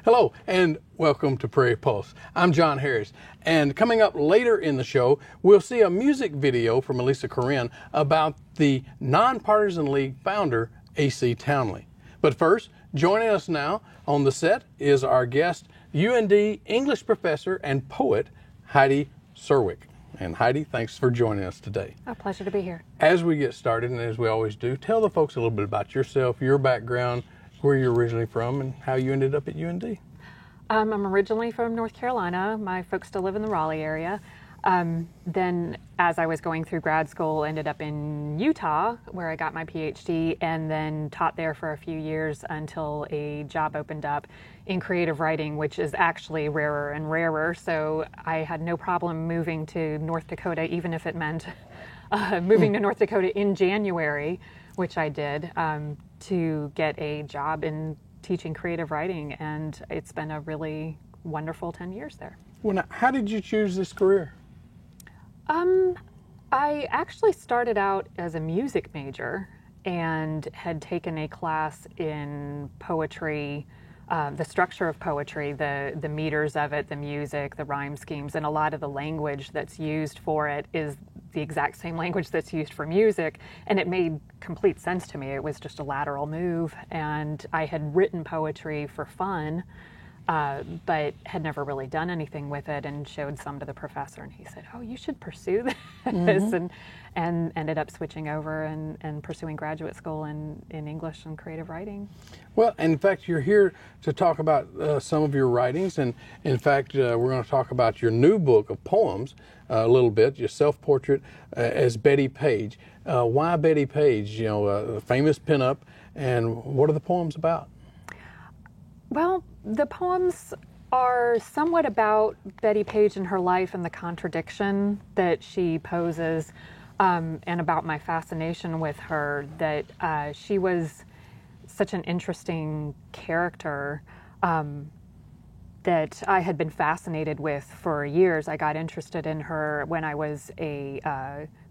Hello, and welcome to Prairie Pulse. I'm John Harris, and coming up later in the show, we'll see a music video from Elisa Corinne about the Nonpartisan League founder, A.C. Townley. But first, joining us now on the set is our guest, UND English professor and poet, Heidi Serwick. And Heidi, thanks for joining us today. A pleasure to be here. As we get started, and as we always do, tell the folks a little bit about yourself, your background, where you're originally from, and how you ended up at UND. I'm originally from North Carolina. My folks still live in the Raleigh area. Then as I was going through grad school, ended up in Utah, where I got my PhD, and then taught there for a few years until a job opened up in creative writing, which is actually rarer and rarer. So I had no problem moving to North Dakota, even if it meant moving to North Dakota in January, which I did, to get a job in teaching creative writing. And it's been a really wonderful 10 years there. Well, now, how did you choose this career? I actually started out as a music major and had taken a class in poetry, the structure of poetry, the meters of it, the music, the rhyme schemes, and a lot of the language that's used for it is the exact same language that's used for music, and it made complete sense to me. It was just a lateral move, and I had written poetry for fun, but had never really done anything with it, and showed some to the professor, and he said, "Oh, you should pursue this," and ended up switching over and pursuing graduate school in English and creative writing. Well, in fact, you're here to talk about some of your writings, and in fact, we're going to talk about your new book of poems a little bit, your self-portrait as Betty Page. Why Betty Page? You know, a famous pinup, and what are the poems about? Well, the poems are somewhat about Betty Page and her life and the contradiction that she poses, and about my fascination with her, that she was such an interesting character that I had been fascinated with for years. I got interested in her when I was a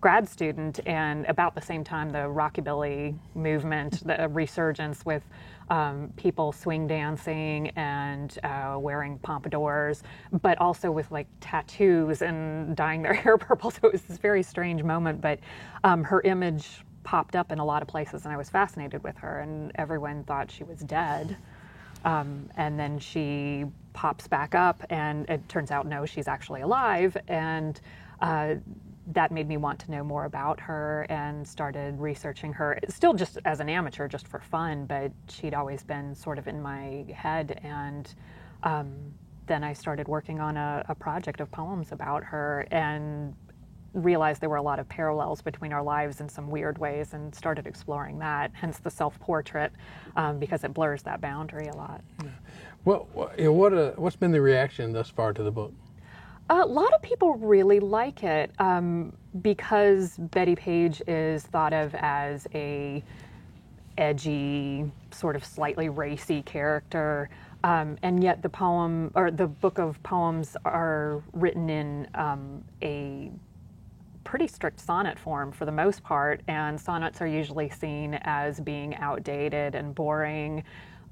grad student, and about the same time the rockabilly movement, the resurgence with people swing dancing and wearing pompadours, but also with like tattoos and dyeing their hair purple. So it was this very strange moment, but her image popped up in a lot of places, and I was fascinated with her, and everyone thought she was dead. And then she pops back up, and it turns out, no, she's actually alive. And that made me want to know more about her, and started researching her, still just as an amateur, just for fun, but she'd always been sort of in my head. And then I started working on a project of poems about her, and realized there were a lot of parallels between our lives in some weird ways, and started exploring that, hence the self-portrait, because it blurs that boundary a lot. Yeah. Well, what's been the reaction thus far to the book? A lot of people really like it, because Betty Page is thought of as a edgy, sort of slightly racy character, and yet the poem, or the book of poems, are written in a pretty strict sonnet form for the most part, and sonnets are usually seen as being outdated and boring,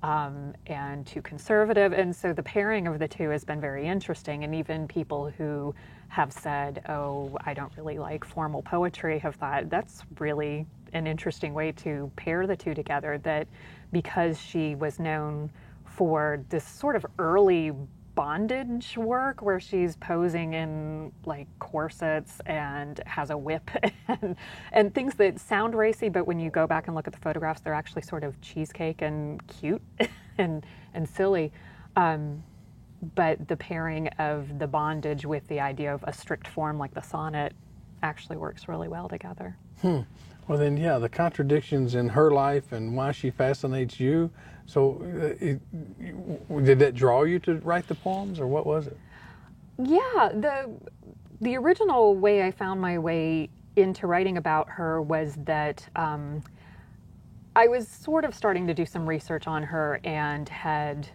and too conservative, and so the pairing of the two has been very interesting. And even people who have said, "Oh, I don't really like formal poetry," have thought that's really an interesting way to pair the two together, that because she was known for this sort of early bondage work where she's posing in like corsets and has a whip and things that sound racy, but when you go back and look at the photographs, they're actually sort of cheesecake and cute and silly. But the pairing of the bondage with the idea of a strict form like the sonnet actually works really well together. Well then, yeah, the contradictions in her life and why she fascinates you. So did that draw you to write the poems, or what was it? Yeah, the original way I found my way into writing about her was that I was sort of starting to do some research on her, and had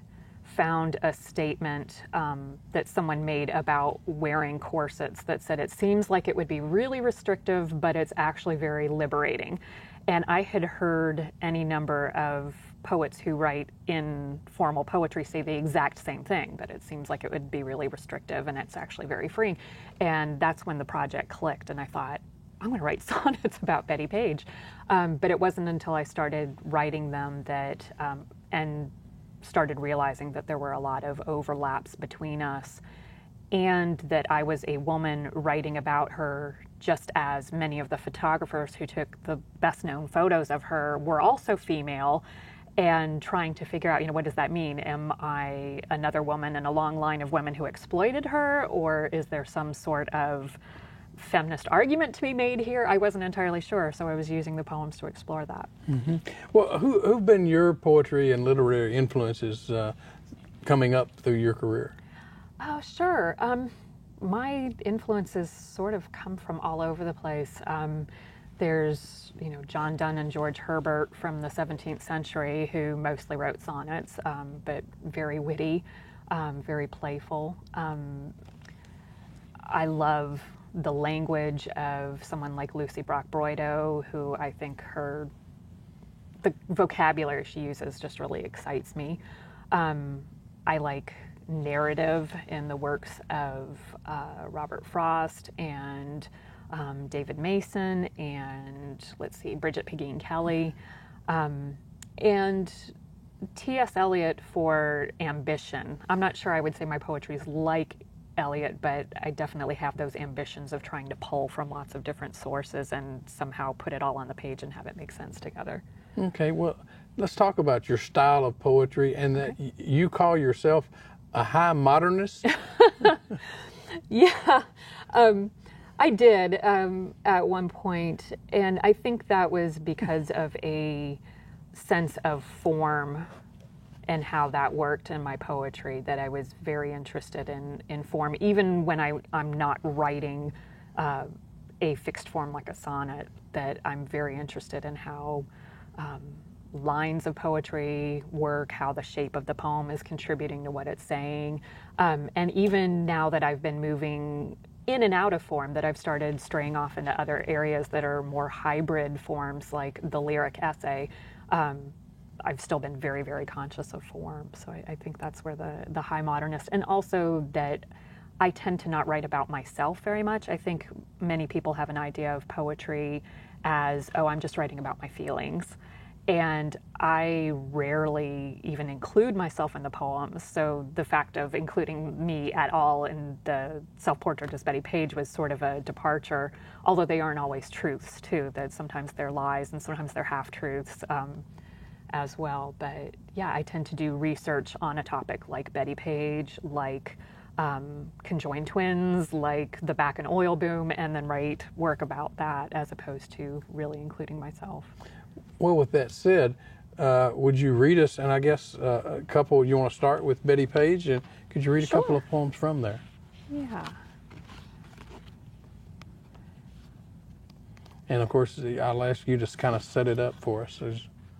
found a statement that someone made about wearing corsets that said it seems like it would be really restrictive, but it's actually very liberating. And I had heard any number of poets who write in formal poetry say the exact same thing, that it seems like it would be really restrictive and it's actually very freeing. And that's when the project clicked, and I thought, I'm going to write sonnets about Betty Page. But it wasn't until I started writing them that, and started realizing that there were a lot of overlaps between us, and that I was a woman writing about her just as many of the photographers who took the best known photos of her were also female, and trying to figure out, what does that mean? Am I another woman in a long line of women who exploited her, or is there some sort of feminist argument to be made here? I wasn't entirely sure, so I was using the poems to explore that. Mm-hmm. Well, who've been your poetry and literary influences coming up through your career? Oh, sure. My influences sort of come from all over the place. There's, John Donne and George Herbert from the 17th century, who mostly wrote sonnets, but very witty, very playful. I love the language of someone like Lucy Brock-Broido, who I think the vocabulary she uses just really excites me. I like narrative in the works of Robert Frost and David Mason and, Bridget Pegeen Kelly. And T.S. Eliot for ambition. I'm not sure I would say my poetry is like Eliot, but I definitely have those ambitions of trying to pull from lots of different sources and somehow put it all on the page and have it make sense together. Okay, well, let's talk about your style of poetry, and that you call yourself a high modernist. Yeah, I did at one point, and I think that was because of a sense of form and how that worked in my poetry, that I was very interested in form, even when I'm not writing a fixed form like a sonnet, that I'm very interested in how lines of poetry work, how the shape of the poem is contributing to what it's saying. And even now that I've been moving in and out of form, that I've started straying off into other areas that are more hybrid forms, like the lyric essay, I've still been very, very conscious of form. So I think that's where the high modernist, and also that I tend to not write about myself very much. I think many people have an idea of poetry as, I'm just writing about my feelings. And I rarely even include myself in the poems. So the fact of including me at all in the self-portrait as Betty Page was sort of a departure, although they aren't always truths too, that sometimes they're lies and sometimes they're half-truths as well. But yeah, I tend to do research on a topic like Betty Page, like conjoined twins, like the back and oil boom, and then write work about that as opposed to really including myself. Well, with that said, would you read us, and I guess a couple, you want to start with Betty Page, and could you read a couple of poems from there? Yeah. And of course, I'll ask you to kind of set it up for us.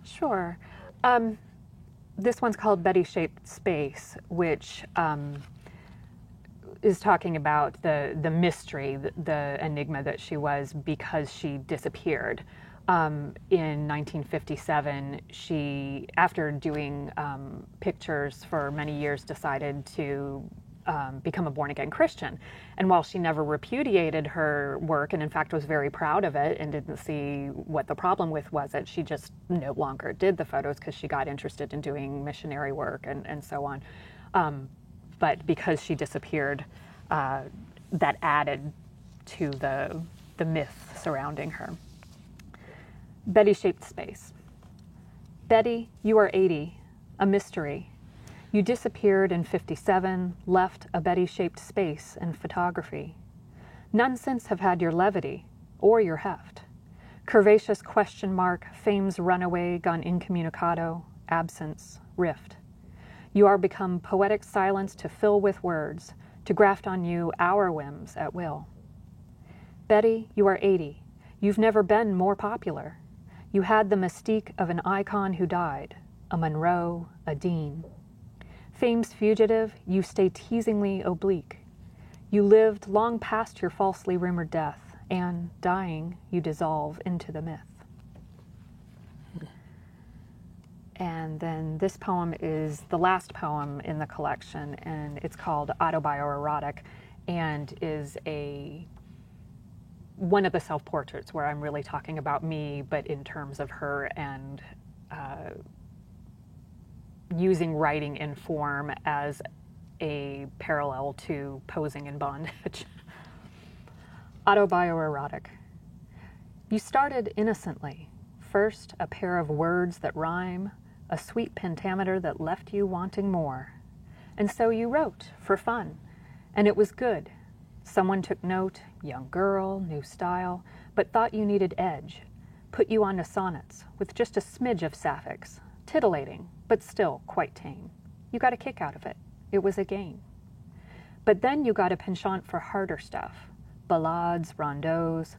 Sure. This one's called Betty Shaped Space, which is talking about the mystery, the enigma that she was because she disappeared. In 1957, she, after doing pictures for many years, decided to become a born-again Christian. And while she never repudiated her work, and in fact was very proud of it and didn't see what the problem was it, she just no longer did the photos because she got interested in doing missionary work and so on. But because she disappeared, that added to the myth surrounding her. Betty Shaped Space. Betty, you are 80, a mystery. You disappeared in 57, left a Betty-shaped space in photography. None since have had your levity or your heft. Curvaceous question mark, fame's runaway gone incommunicado, absence, rift. You are become poetic silence to fill with words, to graft on you our whims at will. Betty, you are 80. You've never been more popular. You had the mystique of an icon who died, a Monroe, a Dean. Fame's fugitive, you stay teasingly oblique. You lived long past your falsely rumored death, and, dying, you dissolve into the myth. And then this poem is the last poem in the collection, and it's called Autobioerotic, and is one of the self-portraits where I'm really talking about me, but in terms of her, and using writing in form as a parallel to posing in bondage. Autobioerotic. You started innocently. First, a pair of words that rhyme, a sweet pentameter that left you wanting more. And so you wrote, for fun, and it was good. Someone took note, young girl, new style, but thought you needed edge. Put you onto sonnets, with just a smidge of sapphics, titillating, but still quite tame. You got a kick out of it. It was a gain. But then you got a penchant for harder stuff. Ballades, rondeaus,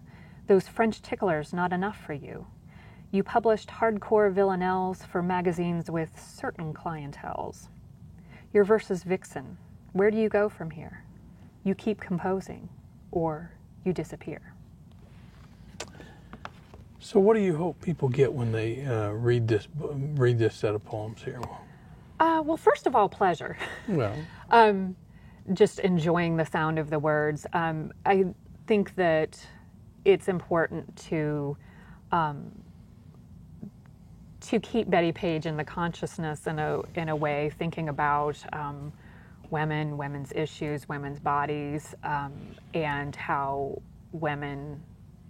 those French ticklers not enough for you. You published hardcore villanelles for magazines with certain clienteles. Your verses vixen. Where do you go from here? You keep composing, or you disappear. So what do you hope people get when they read this set of poems here? Well, first of all, pleasure. Well, just enjoying the sound of the words. I think that it's important to keep Betty Page in the consciousness in a way, thinking about women, women's issues, women's bodies, and how women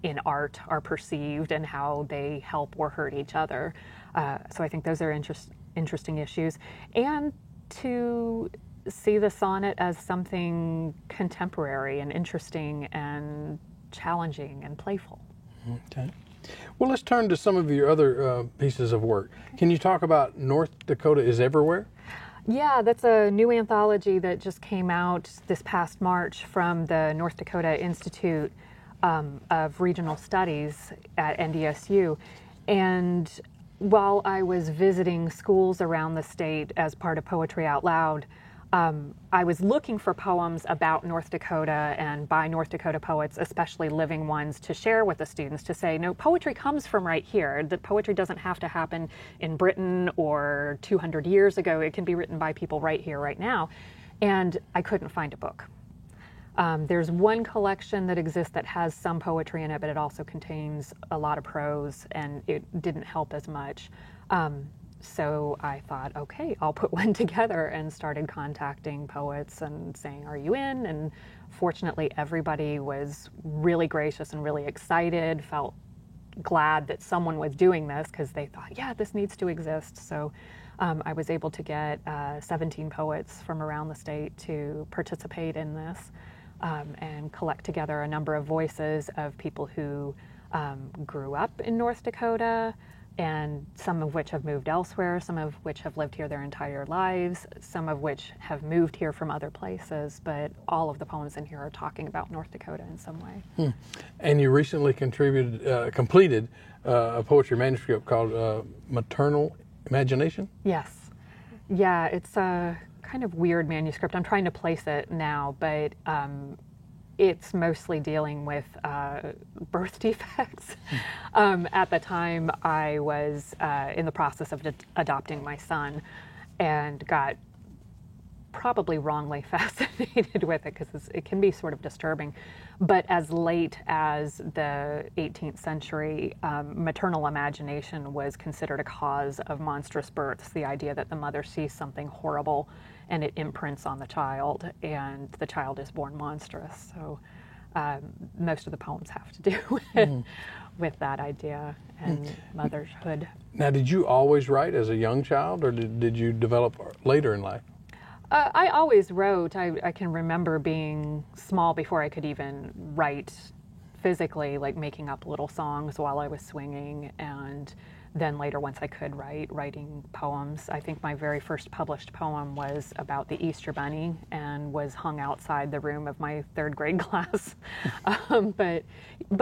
in art are perceived and how they help or hurt each other. So I think those are interesting issues. And to see the sonnet as something contemporary and interesting and challenging and playful. Okay. Well, let's turn to some of your other pieces of work. Can you talk about North Dakota is Everywhere? Yeah, that's a new anthology that just came out this past March from the North Dakota Institute of Regional Studies at NDSU. And while I was visiting schools around the state as part of Poetry Out Loud, I was looking for poems about North Dakota and by North Dakota poets, especially living ones, to share with the students, to say, no, poetry comes from right here. The poetry doesn't have to happen in Britain or 200 years ago. It can be written by people right here, right now. And I couldn't find a book. There's one collection that exists that has some poetry in it, but it also contains a lot of prose, and it didn't help as much. So I thought, okay, I'll put one together, and started contacting poets and saying, are you in? And fortunately, everybody was really gracious and really excited, felt glad that someone was doing this because they thought, yeah, this needs to exist. So I was able to get 17 poets from around the state to participate in this and collect together a number of voices of people who grew up in North Dakota, and some of which have moved elsewhere, some of which have lived here their entire lives, some of which have moved here from other places, but all of the poems in here are talking about North Dakota in some way. And you recently completed a poetry manuscript called Maternal Imagination? Yes. Yeah, it's a kind of weird manuscript. I'm trying to place it now, but it's mostly dealing with birth defects. At the time, I was in the process of adopting my son, and got probably wrongly fascinated with it because it can be sort of disturbing. But as late as the 18th century, maternal imagination was considered a cause of monstrous births, the idea that the mother sees something horrible and it imprints on the child, and the child is born monstrous. So most of the poems have to do with that idea and motherhood. Now, did you always write as a young child, or did you develop later in life? I always wrote. I can remember being small before I could even write physically, like making up little songs while I was swinging, and then later, once I could writing poems. I think my very first published poem was about the Easter Bunny and was hung outside the room of my third grade class. But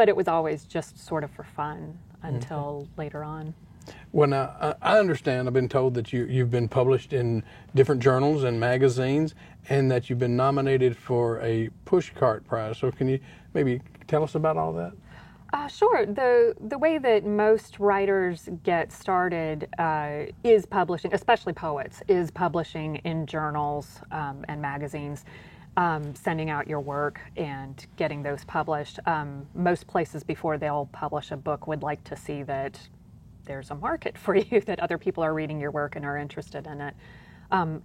it was always just sort of for fun until later on. Well, now, I understand, I've been told that you've been published in different journals and magazines, and that you've been nominated for a Pushcart Prize. So can you maybe tell us about all that? Sure. The way that most writers get started is publishing, especially poets, is publishing in journals and magazines, sending out your work and getting those published. Most places, before they'll publish a book, would like to see that there's a market for you, that other people are reading your work and are interested in it.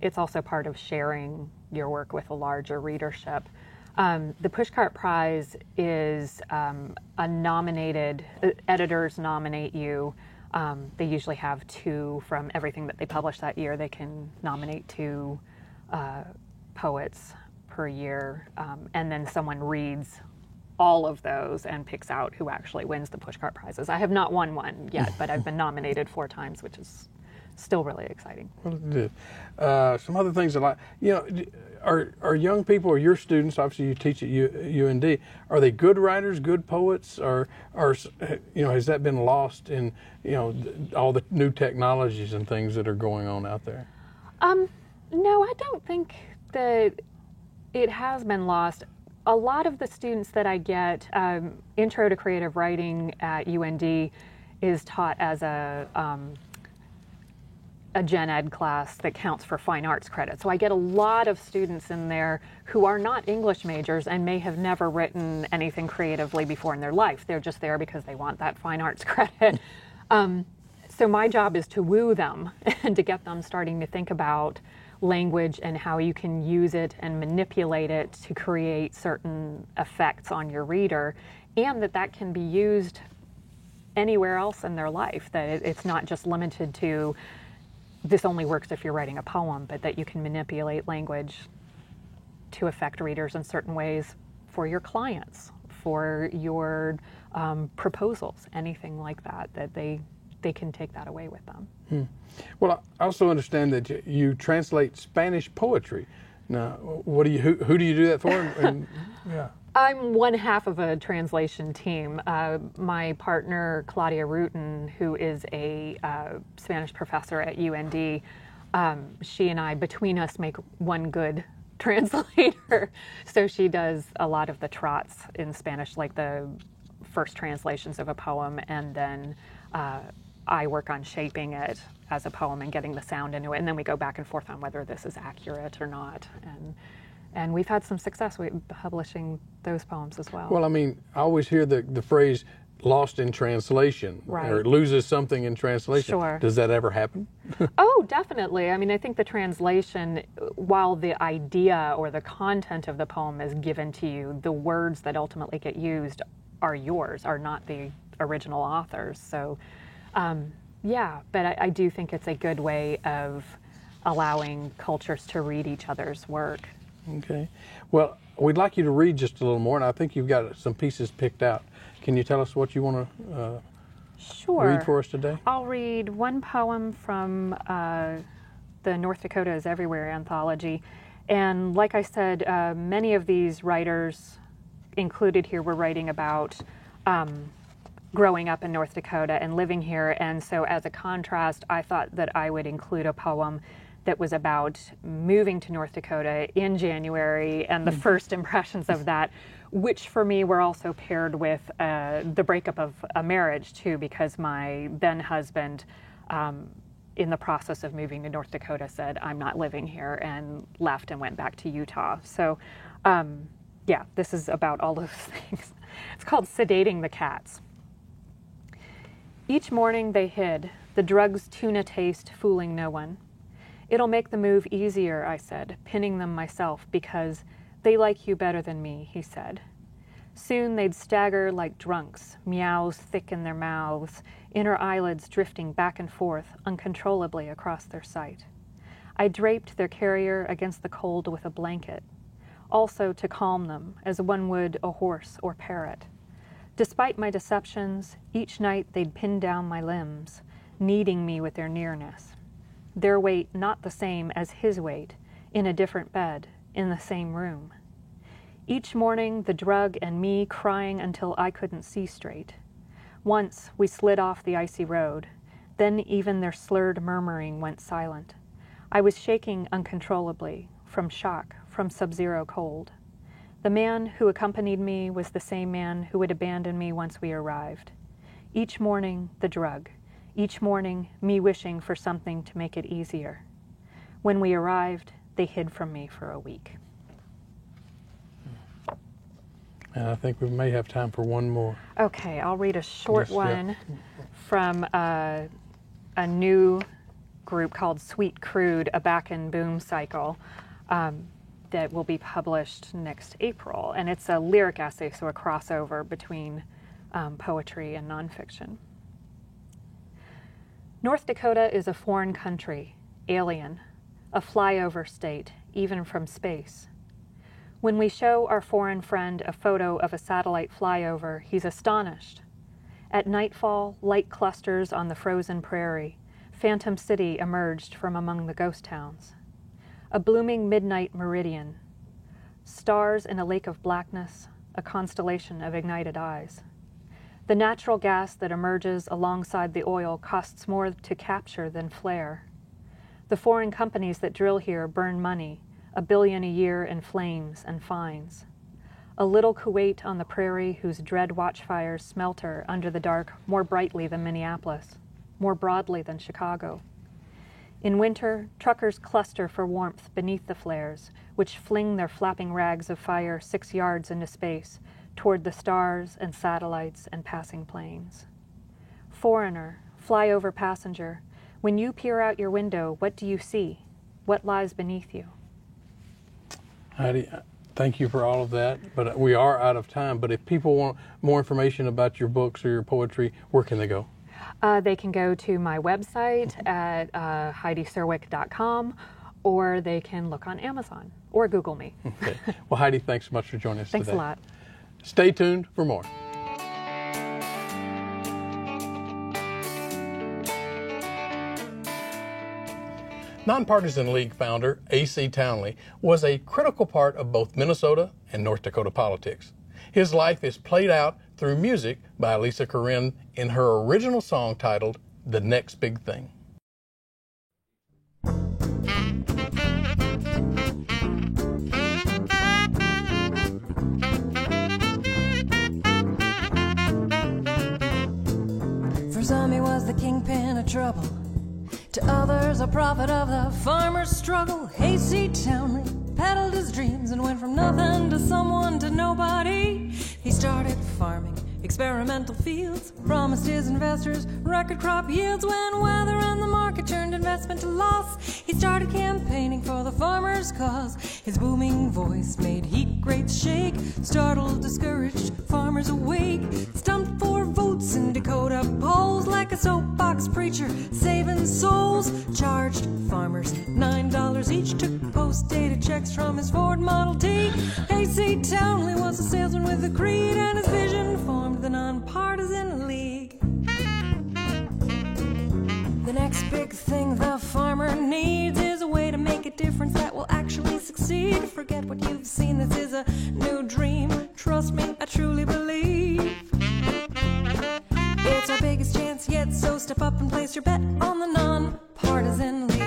It's also part of sharing your work with a larger readership. The Pushcart Prize is a nominated, editors nominate you. They usually have 2 from everything that they publish that year. They can nominate 2 poets per year, and then someone reads all of those and picks out who actually wins the Pushcart Prizes. I have not won one yet, but I've been nominated 4 times, which is still really exciting. Some other things that are young people, or your students, obviously you teach at UND, are they good writers, good poets, or has that been lost in all the new technologies and things that are going on out there? No, I don't think that it has been lost. A lot of the students that I get, Intro to Creative Writing at UND is taught as a gen ed class that counts for fine arts credit. So I get a lot of students in there who are not English majors and may have never written anything creatively before in their life. They're just there because they want that fine arts credit. So my job is to woo them and to get them starting to think about language and how you can use it and manipulate it to create certain effects on your reader, and that can be used anywhere else in their life, that it's not just limited to this only works if you're writing a poem, but that you can manipulate language to affect readers in certain ways for your clients, for your proposals, anything like that, that they can take that away with them. Well, I also understand that you translate Spanish poetry. Now, who do you do that for? Yeah. I'm one half of a translation team. My partner, Claudia Rutten, who is a Spanish professor at UND, she and I, between us, make one good translator. So she does a lot of the trots in Spanish, like the first translations of a poem, and then I work on shaping it as a poem and getting the sound into it, and then we go back and forth on whether this is accurate or not. And we've had some success with publishing those poems as well. Well, I mean, I always hear the phrase lost in translation, right, or it loses something in translation. Sure. Does that ever happen? Oh, definitely. I mean, I think the translation, while the idea or the content of the poem is given to you, the words that ultimately get used are yours, are not the original author's. So, yeah, but I do think it's a good way of allowing cultures to read each other's work. Okay. Well, we'd like you to read just a little more, and I think you've got some pieces picked out. Can you tell us what you want to Sure. read for us today? I'll read one poem from the North Dakota is Everywhere anthology. And like I said, many of these writers included here were writing about growing up in North Dakota and living here. And so as a contrast, I thought that I would include a poem that was about moving to North Dakota in January and the first impressions of that, which for me were also paired with the breakup of a marriage too, because my then husband, in the process of moving to North Dakota, said, "I'm not living here," and left and went back to Utah. So yeah, this is about all those things. It's called Sedating the Cats. Each morning they hid, the drug's tuna taste fooling no one. "It'll make the move easier," I said, pinning them myself, "because they like you better than me," he said. Soon they'd stagger like drunks, meows thick in their mouths, inner eyelids drifting back and forth uncontrollably across their sight. I draped their carrier against the cold with a blanket, also to calm them as one would a horse or parrot. Despite my deceptions, each night they'd pin down my limbs, kneading me with their nearness. Their weight not the same as his weight, in a different bed, in the same room. Each morning, the drug and me crying until I couldn't see straight. Once we slid off the icy road, then even their slurred murmuring went silent. I was shaking uncontrollably, from shock, from sub-zero cold. The man who accompanied me was the same man who would abandon me once we arrived. Each morning, the drug. Each morning, me wishing for something to make it easier. When we arrived, they hid from me for a week. And I think we may have time for one more. Okay, I'll read a short Yes, one yeah. from a new group called Sweet Crude, a back and boom cycle that will be published next April. And it's a lyric essay, so a crossover between poetry and nonfiction. North Dakota is a foreign country, alien, a flyover state, even from space. When we show our foreign friend a photo of a satellite flyover, he's astonished. At nightfall, light clusters on the frozen prairie. Phantom City emerged from among the ghost towns. A blooming midnight meridian. Stars in a lake of blackness, a constellation of ignited eyes. The natural gas that emerges alongside the oil costs more to capture than flare. The foreign companies that drill here burn money, $1 billion a year in flames and fines. A little Kuwait on the prairie whose dread watchfires smelter under the dark more brightly than Minneapolis, more broadly than Chicago. In winter, truckers cluster for warmth beneath the flares, which fling their flapping rags of fire 6 yards into space, toward the stars and satellites and passing planes. Foreigner, flyover passenger, when you peer out your window, what do you see? What lies beneath you? Heidi, thank you for all of that, but we are out of time. But if people want more information about your books or your poetry, where can they go? They can go to my website at HeidiSerwick.com, or they can look on Amazon or Google me. Okay. Well, Heidi, thanks so much for joining us Thanks today. a lot. Stay tuned for more. Nonpartisan League founder A.C. Townley was a critical part of both Minnesota and North Dakota politics. His life is played out through music by Lisa Corinne in her original song titled The Next Big Thing. For some he was the kingpin of trouble, to others a prophet of the farmer's struggle. A.C. Townley peddled his dreams and went from nothing to someone to nobody. He started farming experimental fields, promised his investors record crop yields. When weather and the market turned investment to loss, he started campaigning for the farmer's cause. His booming voice made heat grates shake, startled discouraged farmers awake. Stumped for votes in Dakota polls like a soapbox preacher, saving souls. Charged farmers $9 each, took post-dated checks from his Ford Model T. A.C. Townley was a salesman with a creed, and his vision formed the Nonpartisan League. The next big thing the farmer needs is a way to make a difference that will actually succeed. Forget what you've seen, this is a new dream. Trust me, I truly believe it's our biggest chance yet, so step up and place your bet on the Nonpartisan League.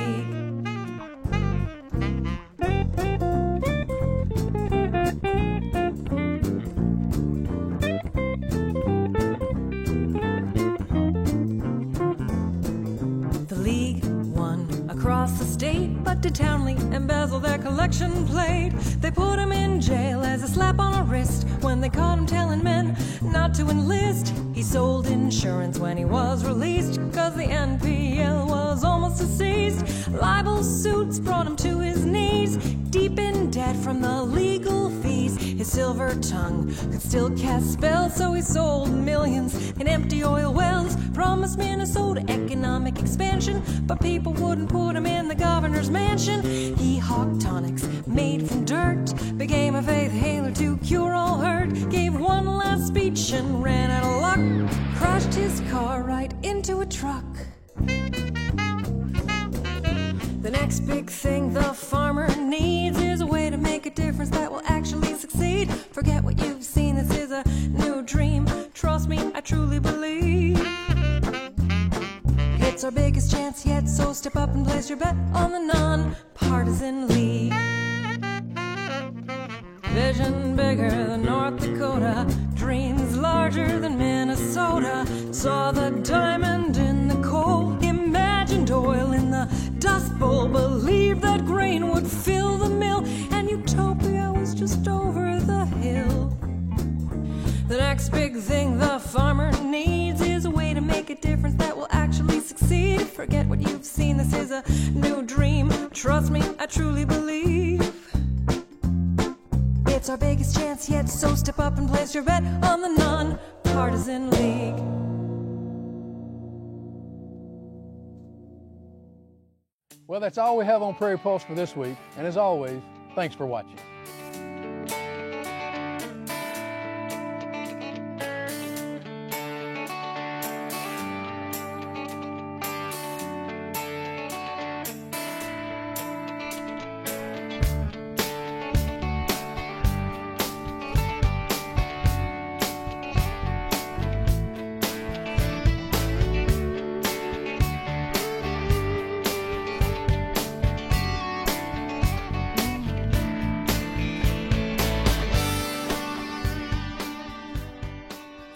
The League won across the state, but did Townley embezzle their collection plate? They put him in jail as a slap on a wrist when they caught him telling men not to enlist. He sold insurance when he was released, cause the NPL was almost deceased. Libel suits brought him to his knees, deep in debt from the legal fees. His silver tongue could still cast spells, so he sold millions in empty oil wells. Promised Minnesota economic expansion, but people wouldn't put him in the governor's mansion. He hawked tonics made from dirt, became a faith healer to cure all hurt. Gave one last speech and ran out of luck, crashed his car right into a truck. The next big thing the farmer needs is a way to make a difference that will actually succeed. Forget what you've seen, this is a new dream. Trust me, I truly believe it's our biggest chance yet, so step up and place your bet on the Nonpartisan League. Vision bigger than North Dakota, dreams larger than Minnesota. Saw the diamond in the coal, imagined oil in the dust bowl, believed that grain would fill the mill, and utopia was just over the hill. The next big thing the farmer needs is a way to make a difference that will actually succeed. Forget what you've seen, this is a new dream. Trust me, I truly believe it's our biggest chance yet, so step up and place your bet on the Nonpartisan League. Well, that's all we have on Prairie Pulse for this week, and as always, thanks for watching.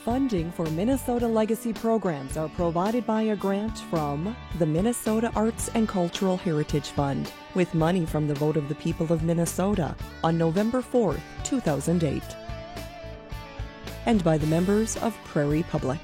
Funding for Minnesota Legacy programs are provided by a grant from the Minnesota Arts and Cultural Heritage Fund, with money from the vote of the people of Minnesota on November 4, 2008, and by the members of Prairie Public.